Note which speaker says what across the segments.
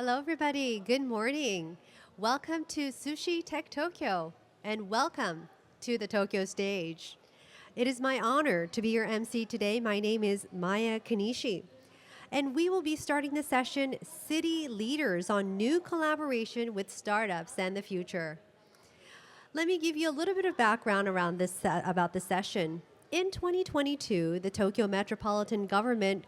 Speaker 1: Hello, everybody. Good morning. Welcome to Sushi Tech Tokyo, and welcome to the Tokyo stage. It is my honor to be your MC today. My name is Maya Kanishi, and we will be starting the session City Leaders on New Collaboration with Startups and the Future. Let me give you a little bit of background around this about the session. In 2022, the Tokyo Metropolitan government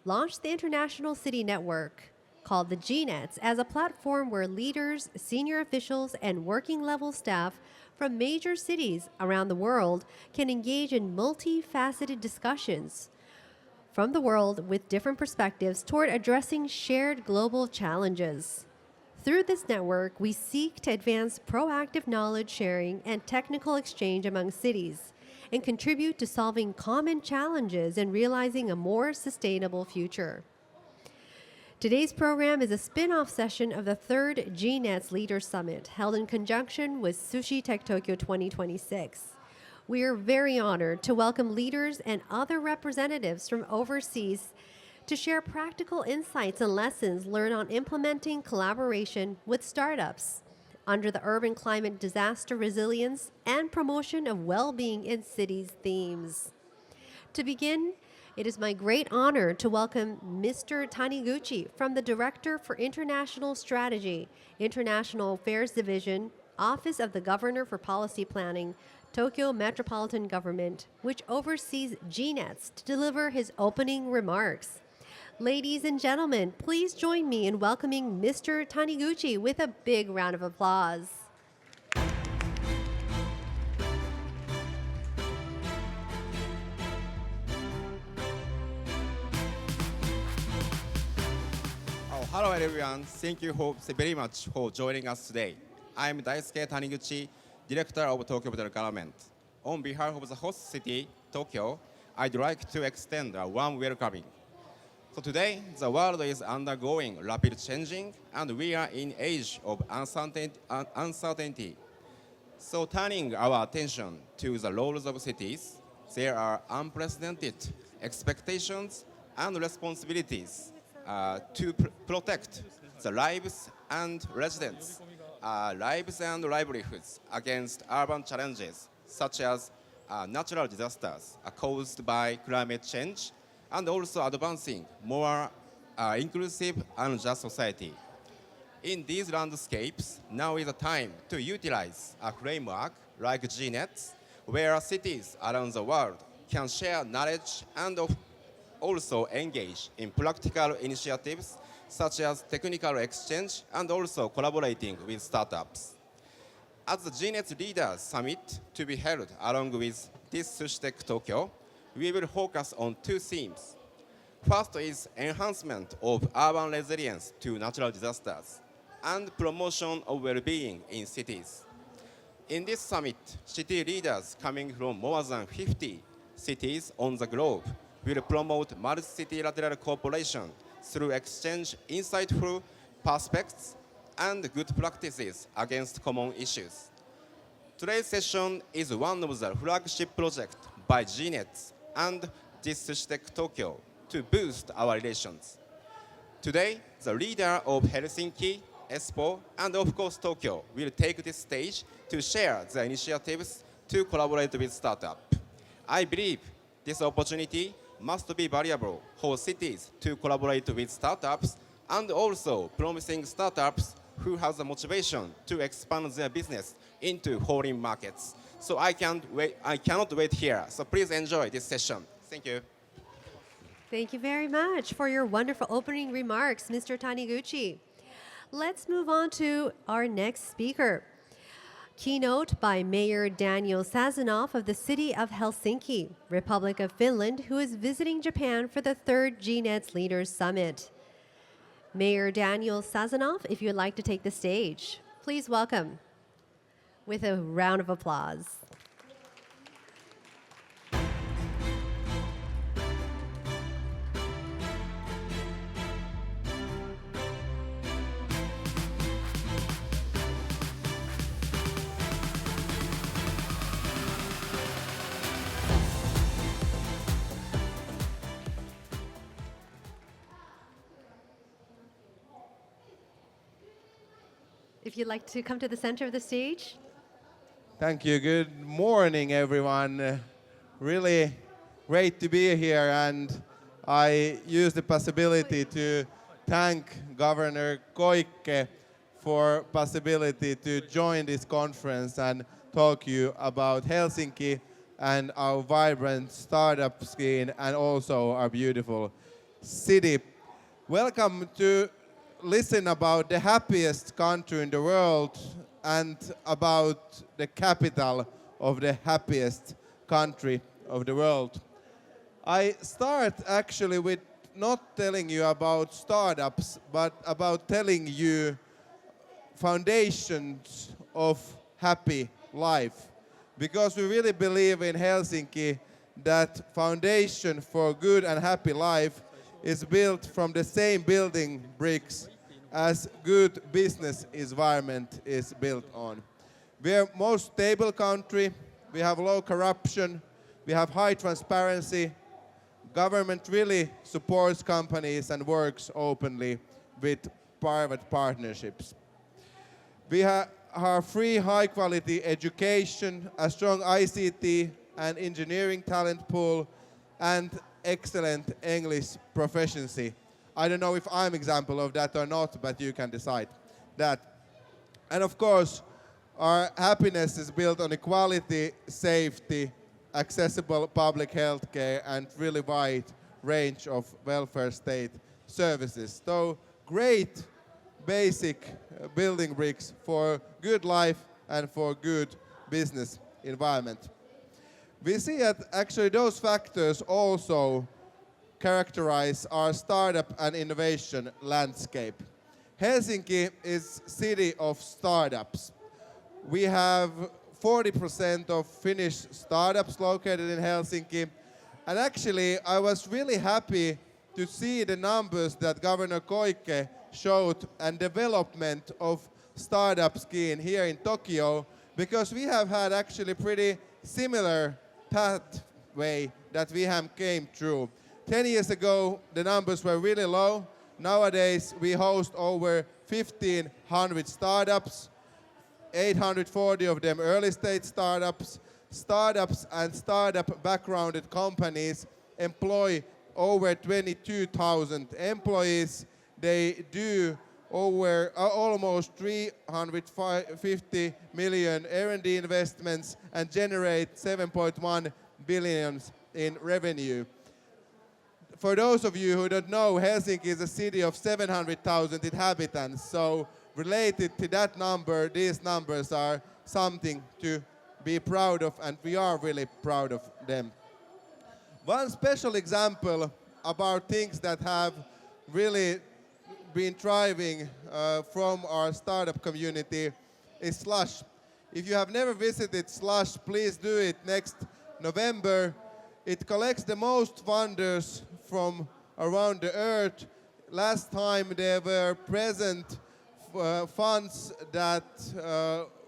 Speaker 1: launched the International City Network, called the GNets, as a platform where leaders, senior officials, and working level staff from major cities around the world can engage in multifaceted discussions from the world with different perspectives toward addressing shared global challenges. Through this network, we seek to advance proactive knowledge sharing and technical exchange among cities and contribute to solving common challenges and realizing a more sustainable future. Today's program is a spin-off session of the third GNets Leader Summit held in conjunction with Sushi Tech Tokyo 2026. We are very honored to welcome leaders and other representatives from overseas to share practical insights and lessons learned on implementing collaboration with startups under the urban climate disaster resilience and promotion of well-being in cities themes. To begin, it is my great honor to welcome Mr. Taniguchi from the Director for International Strategy, International Affairs Division, Office of the Governor for Policy Planning, Tokyo Metropolitan Government, which oversees GNets, to deliver his opening remarks. Ladies and gentlemen, please join me in welcoming Mr. Taniguchi with a big round of applause.
Speaker 2: Hello everyone, thank you very much for joining us today. I'm Daisuke Taniguchi, Director of Tokyo Federal Government. On behalf of the host city, Tokyo, I'd like to extend a warm welcoming. So today, the world is undergoing rapid changing and we are in age of uncertainty. So turning our attention to the roles of cities, there are unprecedented expectations and responsibilities to protect the lives and residents, lives and livelihoods against urban challenges such as natural disasters caused by climate change and also advancing more inclusive and just society. In these landscapes, now is the time to utilize a framework like GNets, where cities around the world can share knowledge and also engage in practical initiatives such as technical exchange and also collaborating with startups. At the GNets Leaders Summit to be held along with this Sushi Tech Tokyo, we will focus on two themes. First is enhancement of urban resilience to natural disasters and promotion of well-being in cities. In this summit, city leaders coming from more than 50 cities on the globe will promote multi-city lateral cooperation through exchange insightful perspectives and good practices against common issues. Today's session is one of the flagship projects by GNets and this Sushi Tech Tokyo to boost our relations. Today, the leader of Helsinki, Espoo, and of course Tokyo will take this stage to share the initiatives to collaborate with startups. I believe this opportunity must be valuable for cities to collaborate with startups and also promising startups who have the motivation to expand their business into foreign markets. So I cannot wait here. So please enjoy this session. Thank you.
Speaker 1: Thank you very much for your wonderful opening remarks, Mr. Taniguchi. Let's move on to our next speaker. Keynote by Mayor Daniel Sazonov of the city of Helsinki, Republic of Finland, who is visiting Japan for the third GNets Leaders Summit. Mayor Daniel Sazonov, if you'd like to take the stage, please welcome with a round of applause. if you'd like to come to the center of the stage.
Speaker 3: Thank you. Good morning, everyone. Really great to be here, and I use the possibility to thank Governor Koike for possibility to join this conference and talk you about Helsinki and our vibrant startup scene and also our beautiful city. Welcome to listen about the happiest country in the world and about the capital of the happiest country of the world. I start actually with not telling you about startups, but about telling you foundations of happy life. Because we really believe in Helsinki that foundation for good and happy life is built from the same building bricks as good business environment is built on. We are most stable country, we have low corruption, we have high transparency, government really supports companies and works openly with private partnerships. We have free high quality education, a strong ICT and engineering talent pool, and excellent English proficiency. I don't know if I'm example of that or not, but you can decide that. And of course, our happiness is built on equality, safety, accessible public health care, and really wide range of welfare state services. So great basic building bricks for good life and for good business environment. We see that actually those factors also characterize our startup and innovation landscape. Helsinki is city of startups. We have 40% of Finnish startups located in Helsinki. And actually, I was really happy to see the numbers that Governor Koike showed and development of startup scene here in Tokyo, because we have had actually pretty similar pathway that we have came through. 10 years ago, the numbers were really low. Nowadays, we host over 1,500 startups, 840 of them early stage startups. Startups and startup backgrounded companies employ over 22,000 employees. They do over almost 350 million R&D investments and generate 7.1 billion in revenue. For those of you who don't know, Helsinki is a city of 700,000 inhabitants. So related to that number, these numbers are something to be proud of, and we are really proud of them. One special example about things that have really been thriving from our startup community is Slush. If you have never visited Slush, please do it next November. It collects the most funders from around the earth. Last time there were present funds that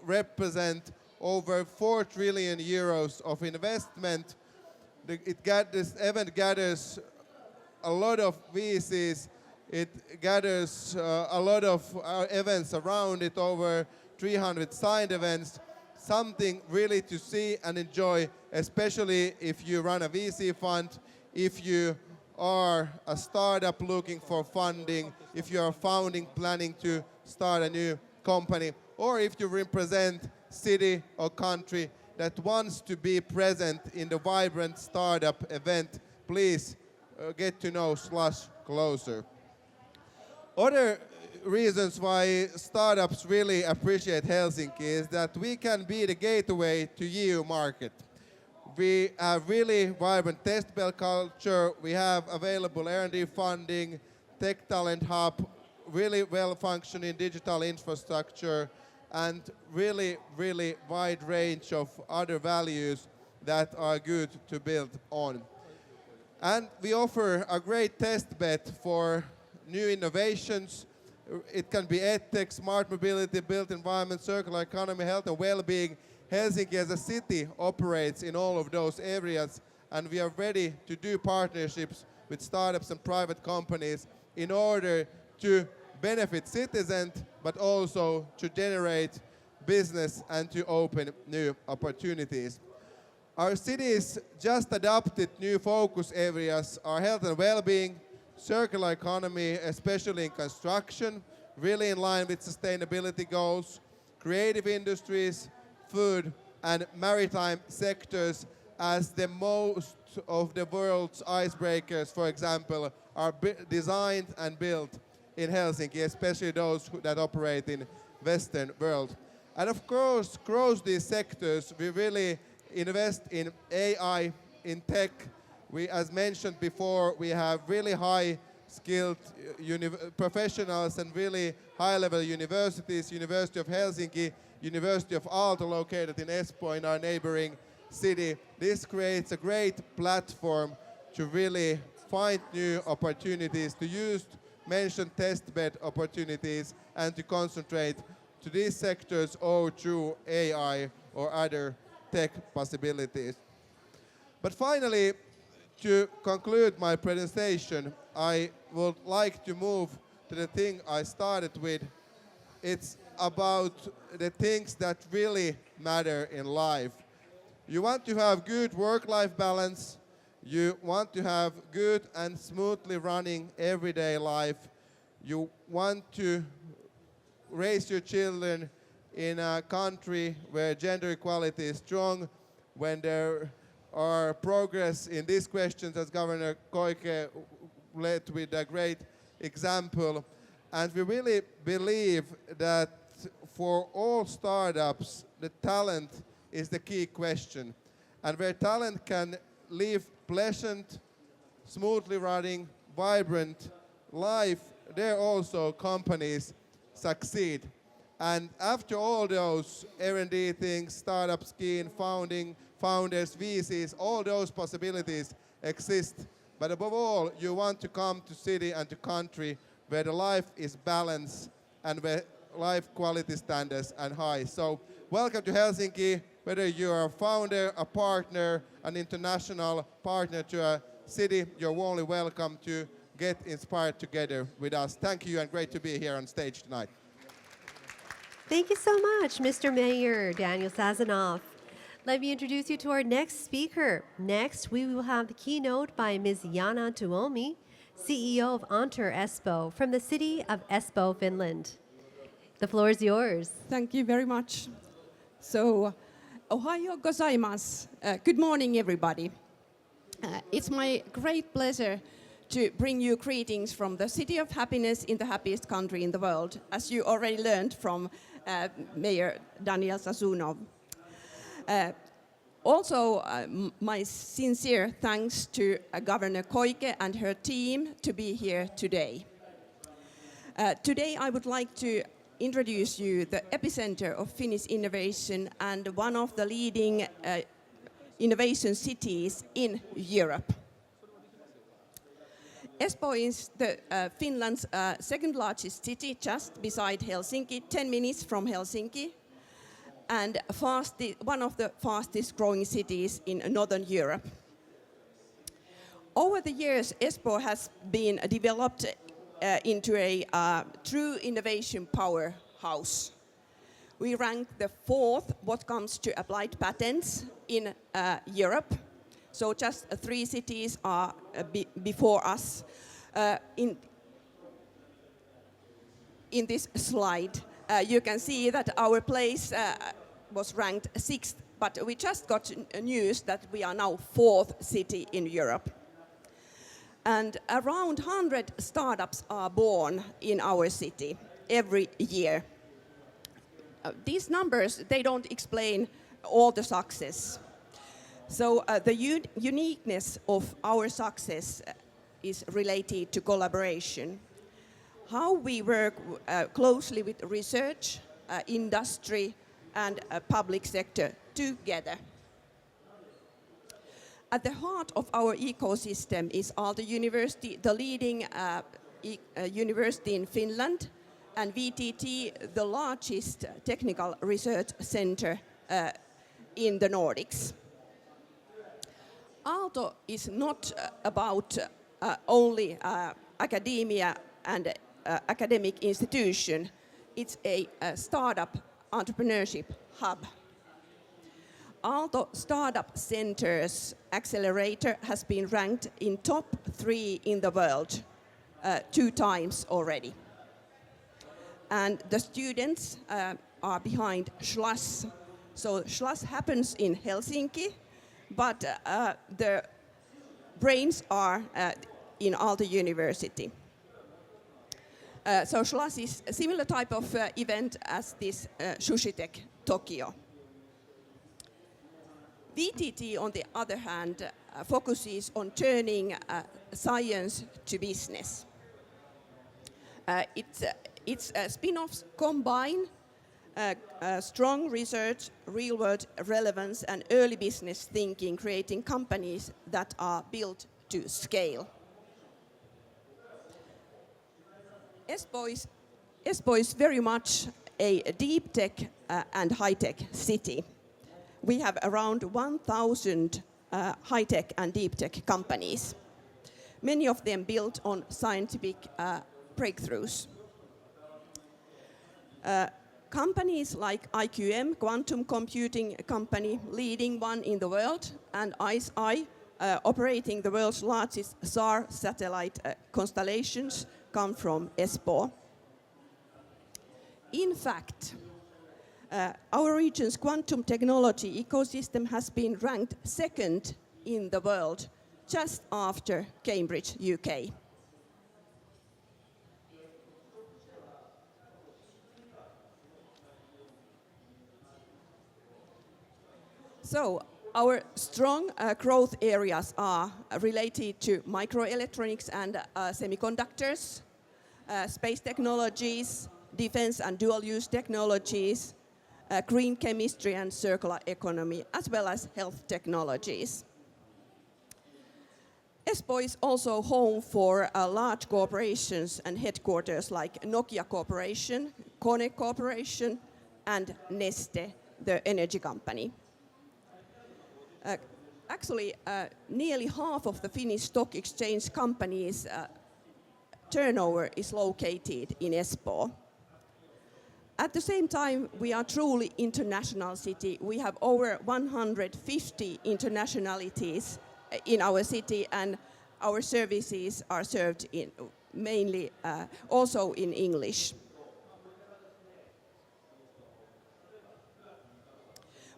Speaker 3: represent over 4 trillion euros of investment. This event gathers a lot of VCs. It gathers a lot of events around it, over 300 signed events. Something really to see and enjoy, especially if you run a VC fund, if you are a startup looking for funding, if you are founding, planning to start a new company, or if you represent city or country that wants to be present in the vibrant startup event, please get to know Slush closer. Other reasons why startups really appreciate Helsinki is that we can be the gateway to EU market. We have really vibrant test bed culture, we have available R&D funding, tech talent hub, really well-functioning digital infrastructure, and really wide range of other values that are good to build on. And we offer a great test bed for new innovations. It can be EdTech, smart mobility, built environment, circular economy, health and well-being. Helsinki as a city operates in all of those areas, and we are ready to do partnerships with startups and private companies in order to benefit citizens, but also to generate business and to open new opportunities. Our cities just adopted new focus areas are health and well-being, circular economy, especially in construction, really in line with sustainability goals, creative industries, food, and maritime sectors, as the most of the world's icebreakers, for example, are designed and built in Helsinki, especially those that operate in Western world. And of course, across these sectors, we really invest in AI, in tech. We, as mentioned before, we have really high skilled professionals and really high-level universities, University of Helsinki, University of Aalto located in Espoo in our neighboring city. This creates a great platform to really find new opportunities, to use mentioned testbed opportunities and to concentrate to these sectors or through AI or other tech possibilities. But finally, to conclude my presentation, I would like to move to the thing I started with. It's about the things that really matter in life. You want to have good work-life balance. You want to have good and smoothly running everyday life. You want to raise your children in a country where gender equality is strong, when there are progress in these questions, as Governor Koike led with a great example. And we really believe that for all startups, the talent is the key question. And where talent can live pleasant, smoothly running, vibrant life, there also companies succeed. And after all those R&D things, startup scheme, founding, founders, VCs, all those possibilities exist. But above all, you want to come to city and to country where the life is balanced and where life quality standards are high. So welcome to Helsinki, whether you're a founder, a partner, an international partner to a city, you're warmly welcome to get inspired together with us. Thank you and great to be here on stage tonight.
Speaker 1: Thank you so much, Mr. Mayor Daniel Sazonov. Let me introduce you to our next speaker. Next, we will have the keynote by Ms. Jaana Tuomi, CEO of Espoo from the city of Espoo, Finland. The floor is yours.
Speaker 4: Thank you very much. So, ohayo gozaimasu. Good morning, everybody. It's my great pleasure to bring you greetings from the city of happiness in the happiest country in the world, as you already learned from Mayor Daniel Sazonov. Also, my sincere thanks to Governor Koike and her team to be here today. Today I would like to introduce you the epicenter of Finnish innovation and one of the leading innovation cities in Europe. Espoo is Finland's second largest city, just beside Helsinki, 10 minutes from Helsinki, and one of the fastest growing cities in Northern Europe. Over the years, Espoo has been developed into a true innovation powerhouse. We rank the fourth what comes to applied patents in Europe. So just 3 cities are before us. In this slide, you can see that our place was ranked 6th, but we just got news that we are now 4th city in Europe. And around 100 startups are born in our city every year. These numbers, they don't explain all the success. So the uniqueness of our success is related to collaboration. How we work closely with research, industry, and public sector together. At the heart of our ecosystem is Aalto University, the leading university in Finland, and VTT, the largest technical research center in the Nordics. Aalto is not about only academia and academic institution. It's a startup entrepreneurship hub. Aalto Startup Center's accelerator has been ranked in top 3 in the world 2 times already. And the students are behind SLUS. So SLUS happens in Helsinki, but the brains are in Aalto University. So SLUS is a similar type of event as this Sushi Tech Tokyo. VTT, on the other hand, focuses on turning science to business. Its spin-offs combine strong research, real-world relevance, and early business thinking, creating companies that are built to scale. Espoo is very much a deep tech and high-tech city. We have around 1,000 high-tech and deep-tech companies, many of them built on scientific breakthroughs. Companies like IQM, quantum computing company, leading one in the world, and ICEYE, operating the world's largest SAR satellite constellations, come from Espoo. In fact, our region's quantum technology ecosystem has been ranked 2nd in the world, just after Cambridge, UK. So, our strong growth areas are related to microelectronics and semiconductors, space technologies, defense and dual-use technologies, green chemistry and circular economy, as well as health technologies. Espoo is also home for large corporations and headquarters like Nokia Corporation, Kone Corporation, and Neste, the energy company. Actually, nearly half of the Finnish stock exchange companies' turnover is located in Espoo. At the same time, we are truly international city. We have over 150 internationalities in our city, and our services are served in mainly also in English.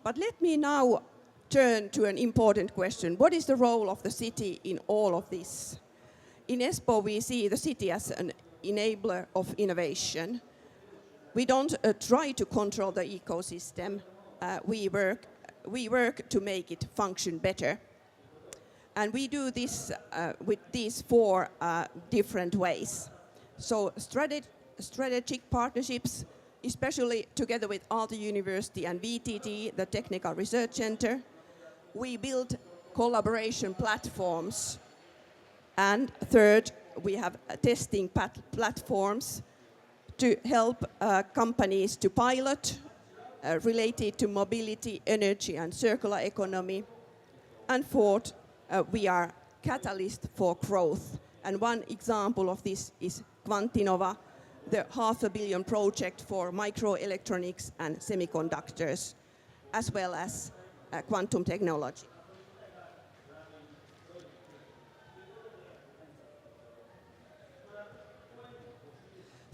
Speaker 4: But let me now turn to an important question. What is the role of the city in all of this? In Espoo, we see the city as an enabler of innovation. We don't try to control the ecosystem. We work to make it function better. And we do this with these 4 different ways. So strategic partnerships, especially together with Aalto University and VTT, the Technical Research Center. We build collaboration platforms. And third, we have testing platforms to help companies to pilot related to mobility, energy, and circular economy. And fourth, we are catalyst for growth. And one example of this is Quantinova, the $500 million project for microelectronics and semiconductors, as well as quantum technology.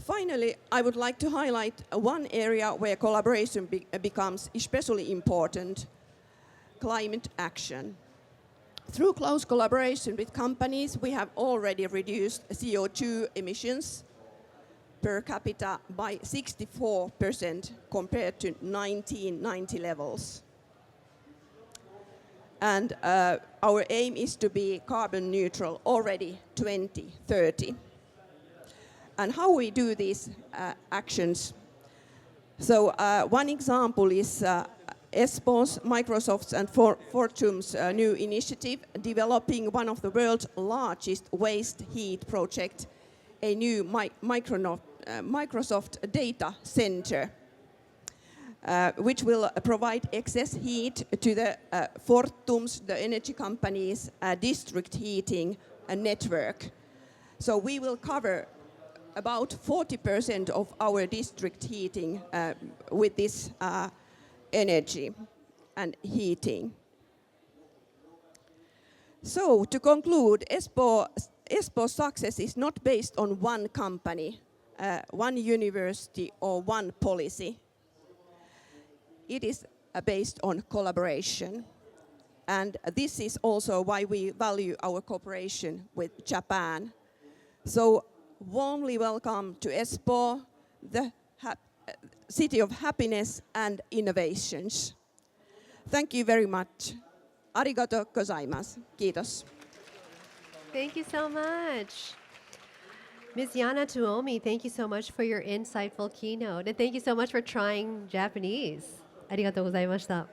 Speaker 4: Finally, I would like to highlight one area where collaboration becomes especially important: climate action. Through close collaboration with companies, we have already reduced CO2 emissions per capita by 64% compared to 1990 levels. And our aim is to be carbon neutral already 2030. And how we do these actions? So one example is Espoo's, Microsoft's and Fortum's new initiative, developing one of the world's largest waste heat project, a new Microsoft data center, which will provide excess heat to the Fortum's, the energy company's district heating network. So we will cover about 40% of our district heating with this energy and heating. So to conclude, Espoo's success is not based on one company, one university or one policy. It is based on collaboration. And this is also why we value our cooperation with Japan. So warmly welcome to Espoo, the city of happiness and innovations. Thank you very much. Arigato gozaimasu. Kiitos.
Speaker 1: Thank you so much. Ms. Jaana Tuomi, thank you so much for your insightful keynote. And thank you so much for trying Japanese. Arigatou gozaimashita.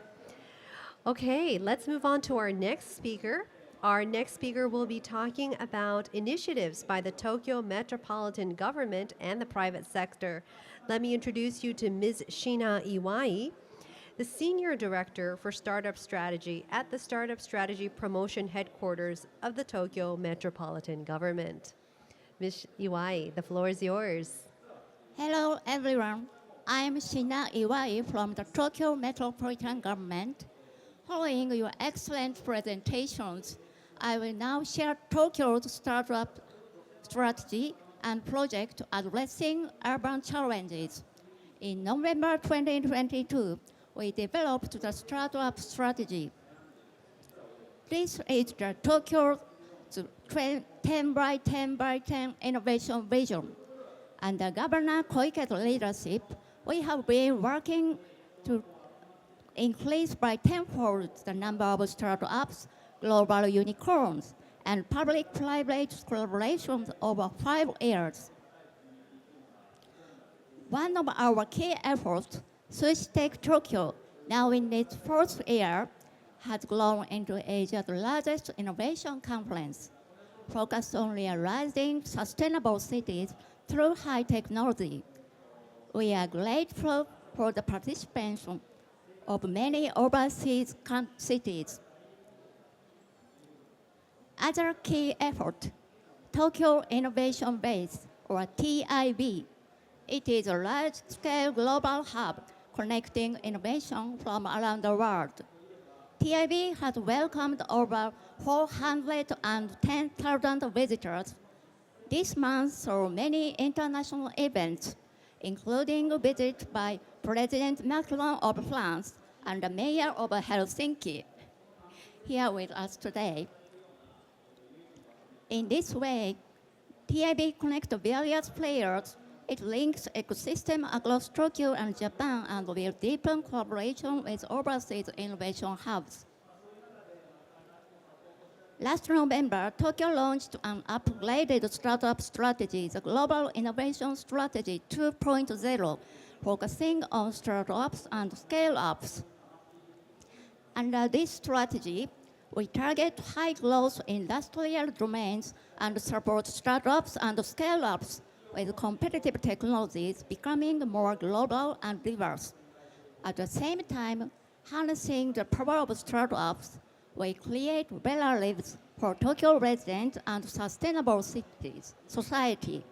Speaker 1: Okay, let's move on to our next speaker. Our next speaker will be talking about initiatives by the Tokyo Metropolitan government and the private sector. Let me introduce you to Ms. Shina Iwai, the Senior Director for Startup Strategy at the Startup Strategy Promotion Headquarters of the Tokyo Metropolitan Government. Ms. Iwai, the floor is yours.
Speaker 5: Hello, everyone. I'm Shina Iwai from the Tokyo Metropolitan Government. Following your excellent presentations, I will now share Tokyo's startup strategy and project addressing urban challenges. In November 2022, we developed the startup strategy. This is the Tokyo's 10 by 10 by 10 innovation vision. Under Governor Koike's leadership, we have been working to increase by tenfold the number of startups, global unicorns, and public-private collaborations over 5 years. One of our key efforts, SushiTech Tokyo, now in its 4th year, has grown into Asia's largest innovation conference, focused on realizing sustainable cities through high technology. We are grateful for the participation of many overseas cities. Other key effort, Tokyo Innovation Base, or TIB. It is a large-scale global hub connecting innovation from around the world. TIB has welcomed over 410,000 visitors. This month saw many international events, including a visit by President Macron of France and the Mayor of Helsinki, here with us today. In this way, TIB connects various players. It links ecosystem across Tokyo and Japan and will deepen collaboration with overseas innovation hubs. Last November, Tokyo launched an upgraded startup strategy, the Global Innovation Strategy 2.0, focusing on startups and scale-ups. Under this strategy, we target high-growth industrial domains and support startups and scale-ups with competitive technologies becoming more global and diverse. At the same time, harnessing the power of startups, we create better lives for Tokyo residents and sustainable society.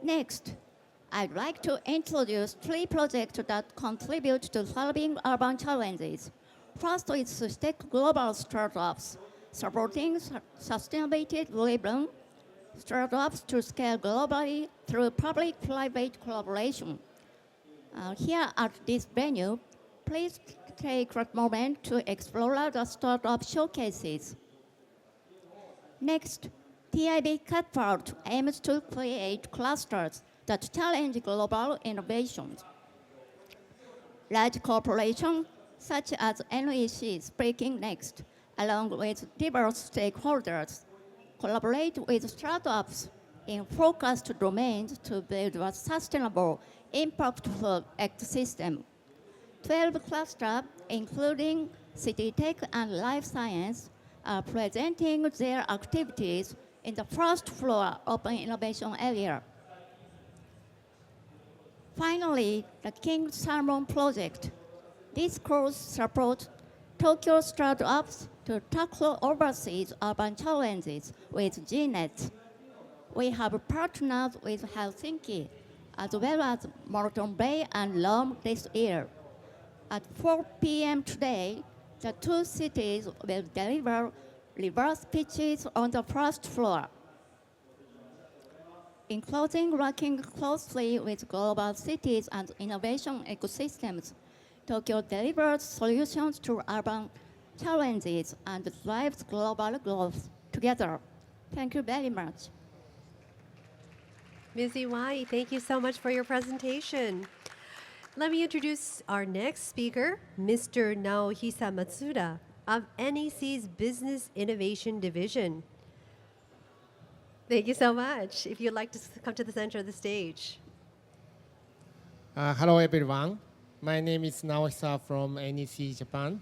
Speaker 5: Next, I'd like to introduce 3 projects that contribute to solving urban challenges. First is SushiTech Global Startups, supporting sustainability-driven startups to scale globally through public-private collaboration. Here at this venue, please take a moment to explore the startup showcases. Next, TIB Catapult aims to create clusters that challenge global innovations. Large corporations such as NEC Speaking Next, along with diverse stakeholders, collaborate with startups in focused domains to build a sustainable, impactful ecosystem. 12 clusters, including city tech and life science, are presenting their activities in the first floor open innovation area. Finally, the King Salmon Project. This course supports Tokyo startups to tackle overseas urban challenges with GNet. We have partnered with Helsinki as well as Moreton Bay and Rome this year. At 4 p.m. today, the two cities will deliver reverse pitches on the first floor. In closing, working closely with global cities and innovation ecosystems, Tokyo delivers solutions to urban challenges and drives global growth together. Thank you very much.
Speaker 1: Ms. Iwai, thank you so much for your presentation. Let me introduce our next speaker, Mr. Naohisa Matsuda of NEC's Business Innovation Division. Thank you so much. If you'd like to come to the center of the stage.
Speaker 6: Hello everyone. My name is Naohisa from NEC Japan.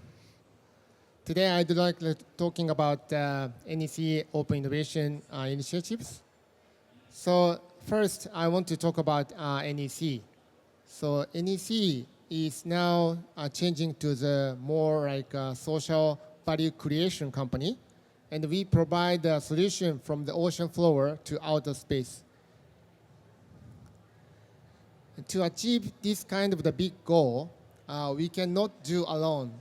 Speaker 6: Today I'd like to talking about NEC Open Innovation initiatives. So first I want to talk about NEC. So NEC is now changing to the more like social value creation company. And we provide a solution from the ocean floor to outer space. To achieve this kind of the big goal, we cannot do alone.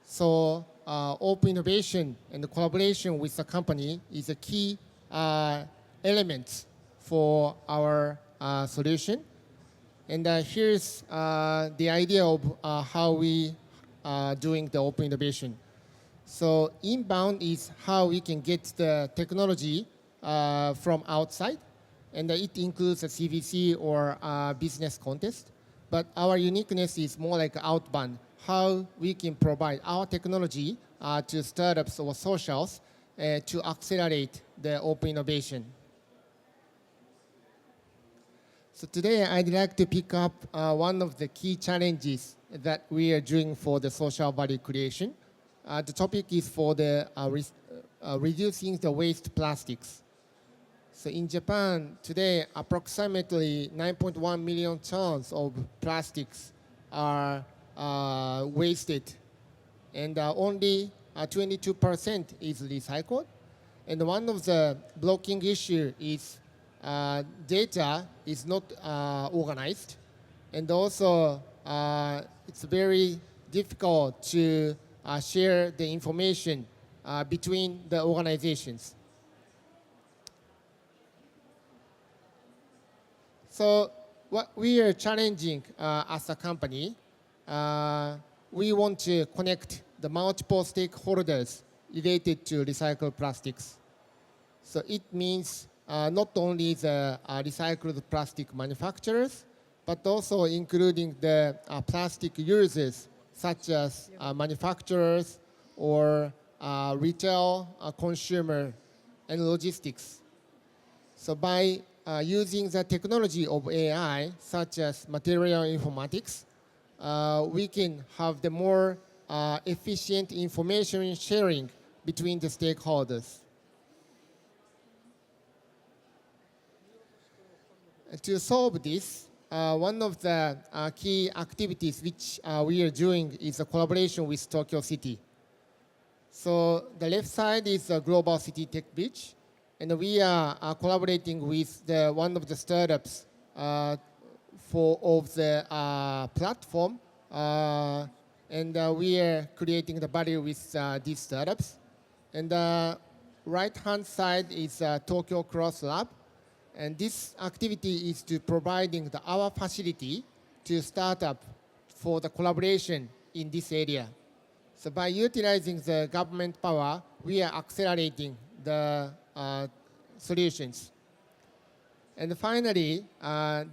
Speaker 6: So open innovation and the collaboration with the company is a key element for our solution. And here's the idea of how we are doing the open innovation. So inbound is how we can get the technology from outside, and it includes a CVC or a business contest. But our uniqueness is more like outbound, how we can provide our technology to startups or socials to accelerate the open innovation. So today I'd like to pick up one of the key challenges that we are doing for the social value creation. The topic is for the reducing the waste plastics. So in Japan today, approximately 9.1 million tons of plastics are wasted, and only 22% is recycled. And one of the blocking issue is data is not organized, and also it's very difficult to share the information between the organizations. So what we are challenging as a company, we want to connect the multiple stakeholders related to recycled plastics. So it means not only the recycled plastic manufacturers, but also including the plastic users, such as manufacturers or retail, consumer, and logistics. So by using the technology of AI, such as material informatics, we can have the more efficient information sharing between the stakeholders. To solve this, one of the key activities which we are doing is a collaboration with Tokyo City. So the left side is a Global City Tech Beach, and we are collaborating with one of the startups of the platform, and we are creating the value with these startups. And the right-hand side is Tokyo Cross Lab. And this activity is to providing our facility to startup for the collaboration in this area. So by utilizing the government power, we are accelerating the solutions. And finally,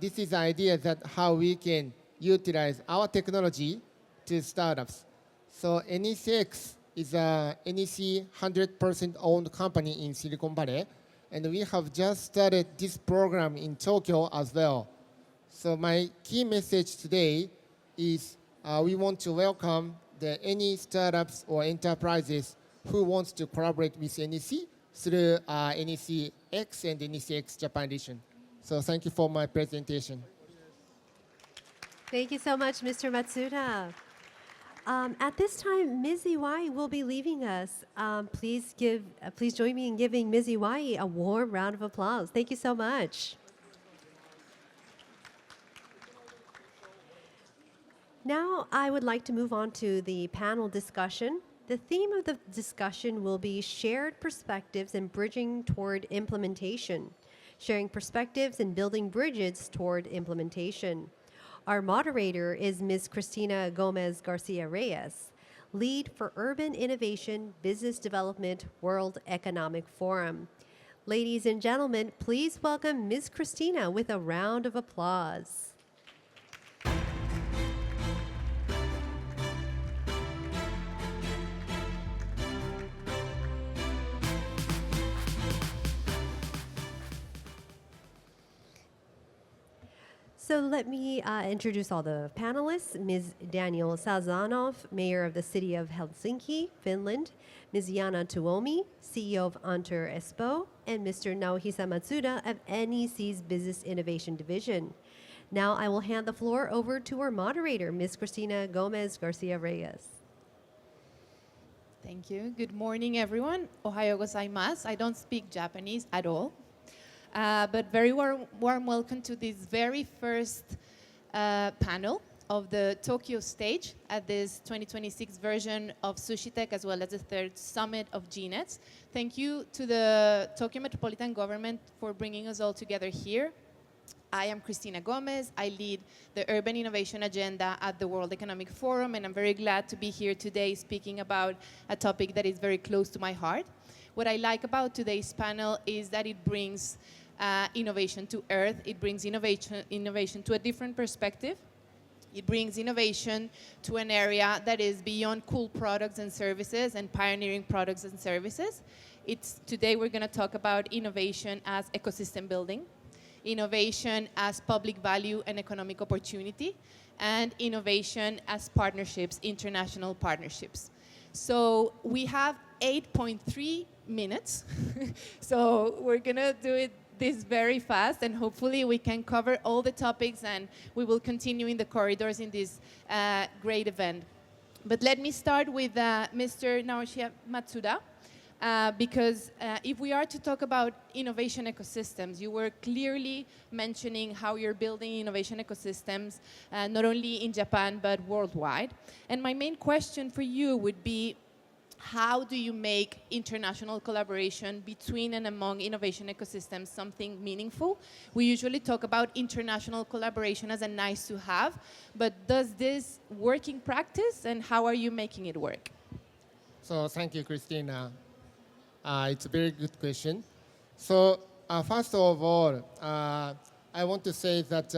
Speaker 6: this is the idea that how we can utilize our technology to startups. So NECX is a NEC 100% owned company in Silicon Valley. And we have just started this program in Tokyo as well. So my key message today is we want to welcome any startups or enterprises who wants to collaborate with NEC through NECX and NECX Japan region. So thank you for my presentation.
Speaker 1: Thank you so much, Mr. Matsuda. At this time, Ms. Iwai will be leaving us. Please join me in giving Ms. Iwai a warm round of applause. Thank you so much. Now, I would like to move on to the panel discussion. The theme of the discussion will be shared perspectives and bridging toward implementation. Sharing perspectives and building bridges toward implementation. Our moderator is Ms. Cristina Gómez Garcia-Reyes, lead for Urban Innovation Business Development World Economic Forum. Ladies and gentlemen, please welcome Ms. Cristina with a round of applause. So let me introduce all the panelists. Ms. Daniel Sazonov, Mayor of the City of Helsinki, Finland. Ms. Jaana Tuomi, CEO of Espoo, and Mr. Naohisa Matsuda of NEC's Business Innovation Division. Now I will hand the floor over to our moderator, Ms. Cristina Gómez Garcia-Reyes.
Speaker 7: Thank you. Good morning, everyone. Ohayo gozaimasu. I don't speak Japanese at all. But very warm welcome to this very first panel of the Tokyo stage at this 2026 version of Sushi Tech, as well as the third summit of GNETs. Thank you to the Tokyo Metropolitan government for bringing us all together here. I am Cristina Gómez. I lead the Urban Innovation Agenda at the World Economic Forum, and I'm very glad to be here today speaking about a topic that is very close to my heart. What I like about today's panel is that it brings innovation to earth. It brings innovation to a different perspective. It brings innovation to an area that is beyond cool products and services and pioneering products and services. Today we're going to talk about innovation as ecosystem building, innovation as public value and economic opportunity, and innovation as partnerships, international partnerships. So we have 8.3 minutes. So we're going to do this very fast, and hopefully we can cover all the topics, and we will continue in the corridors in this great event. But let me start with Mr. Naohisa Matsuda, because if we are to talk about innovation ecosystems, you were clearly mentioning how you're building innovation ecosystems, not only in Japan, but worldwide. And my main question for you would be, how do you make international collaboration between and among innovation ecosystems something meaningful? We usually talk about international collaboration as a nice to have, but does this work in practice, and how are you making it work?
Speaker 6: So thank you, Cristina. It's a very good question. So first of all, I want to say that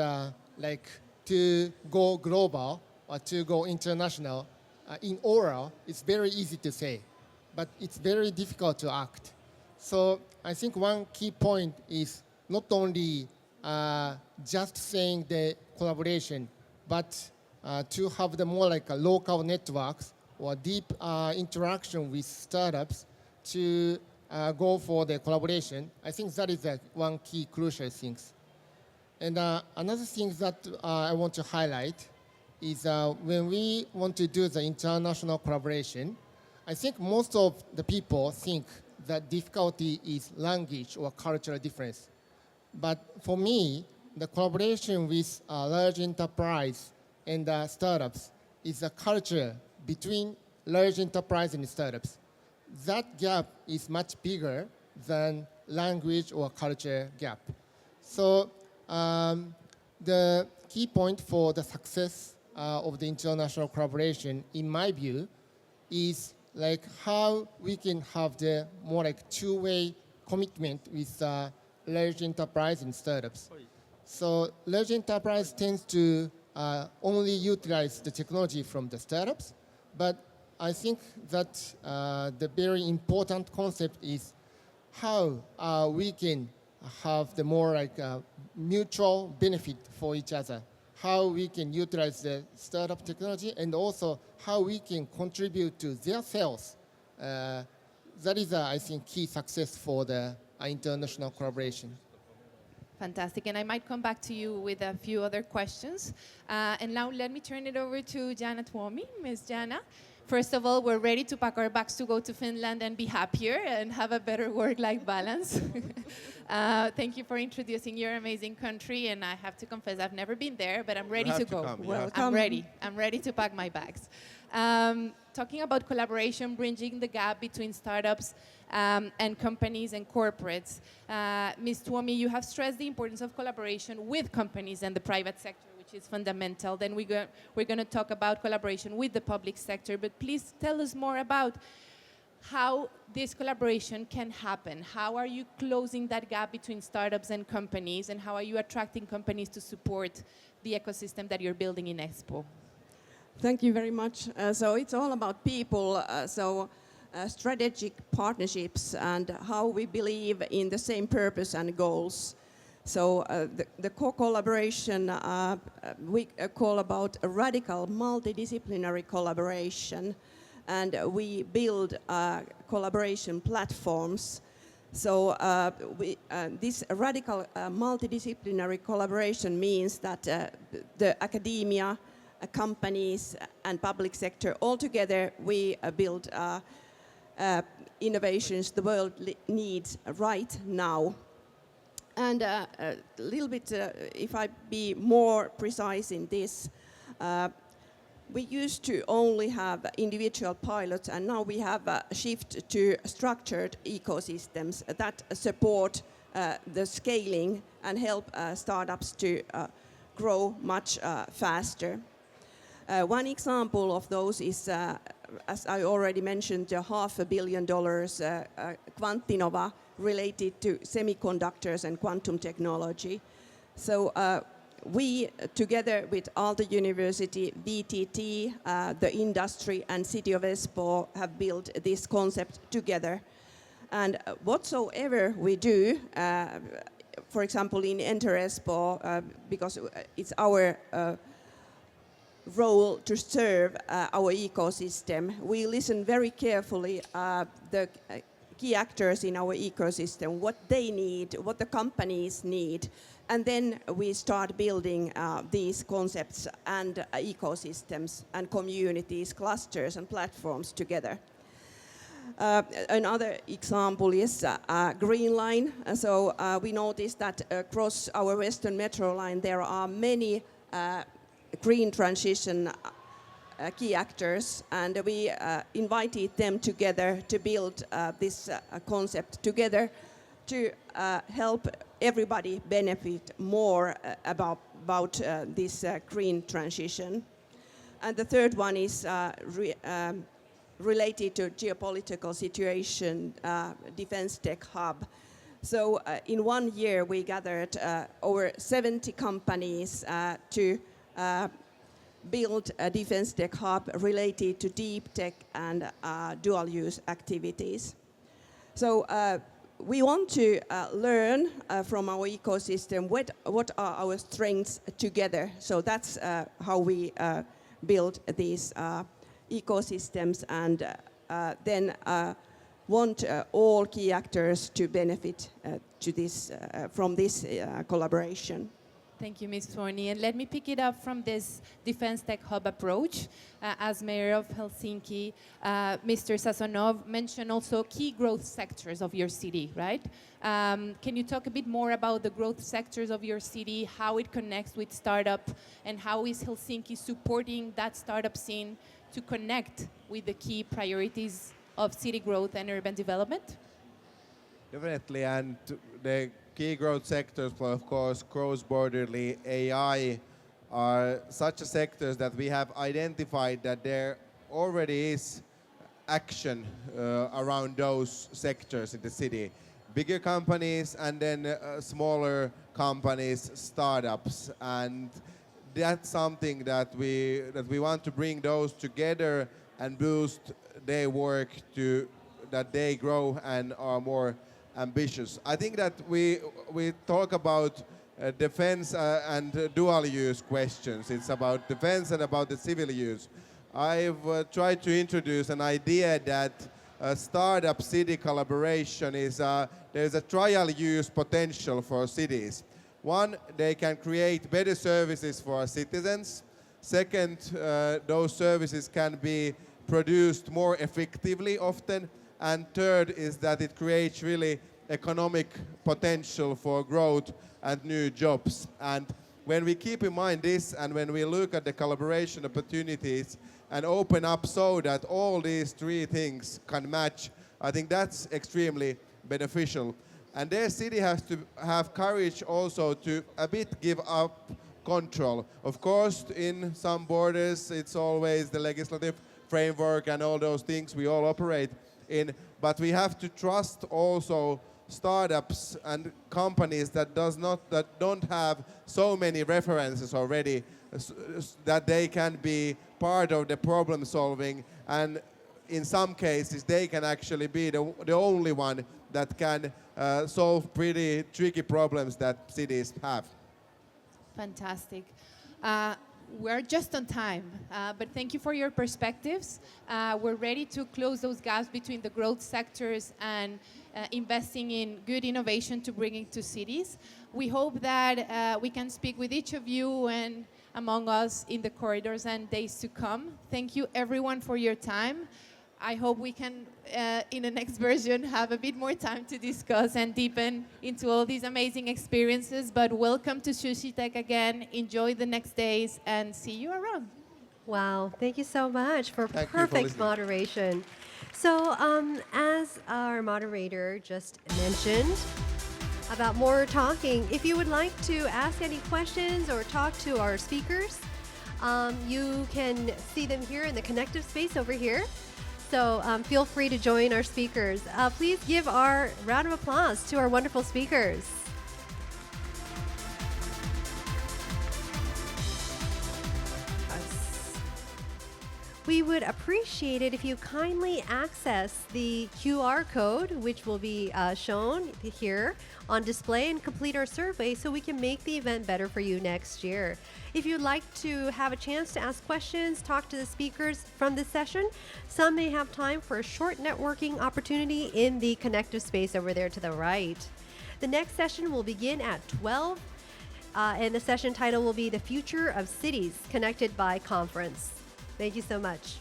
Speaker 6: to go global or to go international, in oral, it's very easy to say, but it's very difficult to act. So I think one key point is not only just saying the collaboration, but to have the more like a local networks or deep interaction with startups to go for the collaboration. I think that is one key crucial thing. And another thing that I want to highlight is when we want to do the international collaboration, I think most of the people think that difficulty is language or cultural difference. But for me, the collaboration with large enterprise and startups is a culture between large enterprise and startups. That gap is much bigger than language or culture gap. So the key point for the success of the international collaboration, in my view, is like how we can have the more like two-way commitment with large enterprise and startups. So large enterprise tends to only utilize the technology from the startups, but I think that the very important concept is how we can have the more like mutual benefit for each other. How we can utilize the startup technology, and also how we can contribute to their sales. That is, I think, key success for the international collaboration.
Speaker 7: Fantastic. And I might come back to you with a few other questions. And now let me turn it over to Jaana Tuomi, Ms. Jaana. First of all, we're ready to pack our bags to go to Finland and be happier and have a better work-life balance. Thank you for introducing your amazing country. And I have to confess, I've never been there, but I'm ready to go. I'm ready. I'm ready to pack my bags. Talking about collaboration, bridging the gap between startups and companies and corporates. Ms. Tuomi, you have stressed the importance of collaboration with companies and the private sector, which is fundamental. Then we're going to talk about collaboration with the public sector, but please tell us more about how this collaboration can happen. How are you closing that gap between startups and companies, and how are you attracting companies to support the ecosystem that you're building in Espoo?
Speaker 4: Thank you very much. So it's all about people, strategic partnerships and how we believe in the same purpose and goals. So the co-collaboration we call about a radical multidisciplinary collaboration, and we build collaboration platforms. So this radical multidisciplinary collaboration means that the academia, companies and public sector all together we build innovations the world needs right now. And a little bit, if I be more precise in this, we used to only have individual pilots, and now we have a shift to structured ecosystems that support the scaling and help startups to grow much faster. One example of those is, as I already mentioned, the $500 million Quantinova related to semiconductors and quantum technology. So we, together with Aalto University, VTT, the industry and City of Espoo have built this concept together. And whatsoever we do, for example, in Enter Espoo, because it's our role to serve our ecosystem, we listen very carefully the key actors in our ecosystem, what they need, what the companies need, and then we start building these concepts and ecosystems and communities, clusters and platforms together. Another example is Green Line. So we noticed that across our Western Metro line there are many green transition key actors, and we invited them together to build this concept together to help everybody benefit more about this green transition. And the third one is related to geopolitical situation, Defense Tech Hub. So in 1 year we gathered over 70 companies to build a Defense Tech Hub related to deep tech and dual use activities. So we want to learn from our ecosystem what are our strengths together. So that's how we build these ecosystems, and then want all key actors to benefit to this, from this collaboration.
Speaker 7: Thank you, Ms. Tuomi. And let me pick it up from this Defense Tech Hub approach. As Mayor of Helsinki, Mr. Sazonov mentioned also key growth sectors of your city, right? Can you talk a bit more about the growth sectors of your city, how it connects with startup, and how is Helsinki supporting that startup scene to connect with the key priorities of city growth and urban development?
Speaker 3: Definitely, and the key growth sectors, well, of course, cross-borderly AI are such a sectors that we have identified that there already is action around those sectors in the city. Bigger companies and then smaller companies, startups, and that's something that we want to bring those together and boost their work to that they grow and are more ambitious. I think that we talk about defense and dual use questions. It's about defense and about the civil use. I've tried to introduce an idea that startup city collaboration is there's a trial use potential for cities. One, they can create better services for our citizens. Second, those services can be produced more effectively often. And third is that it creates really economic potential for growth and new jobs. And when we keep in mind this and when we look at the collaboration opportunities and open up so that all these three things can match, I think that's extremely beneficial. And their city has to have courage also to a bit give up control. Of course, in some borders, it's always the legislative framework and all those things we all operate in. But we have to trust also startups and companies that don't have so many references already, that they can be part of the problem solving, and in some cases they can actually be the only one that can solve pretty tricky problems that cities have.
Speaker 7: Fantastic. We're just on time, but thank you for your perspectives. We're ready to close those gaps between the growth sectors and investing in good innovation to bring it to cities. We hope that we can speak with each of you and among us in the corridors and days to come. Thank you everyone for your time. I hope we can, in the next version, have a bit more time to discuss and deepen into all these amazing experiences. But welcome to Sushi Tech again. Enjoy the next days and see you around.
Speaker 1: Wow, thank you so much for
Speaker 3: Thank you for
Speaker 1: perfect
Speaker 3: listening.
Speaker 1: moderation. So, as our moderator just mentioned about more talking, if you would like to ask any questions or talk to our speakers, you can see them here in the connective space over here. So feel free to join our speakers. Please give our round of applause to our wonderful speakers. We would appreciate it if you kindly access the QR code, which will be shown here on display, and complete our survey so we can make the event better for you next year. If you'd like to have a chance to ask questions, talk to the speakers from this session, some may have time for a short networking opportunity in the connective space over there to the right. The next session will begin at 12, and the session title will be The Future of Cities Connected by Conference. Thank you so much.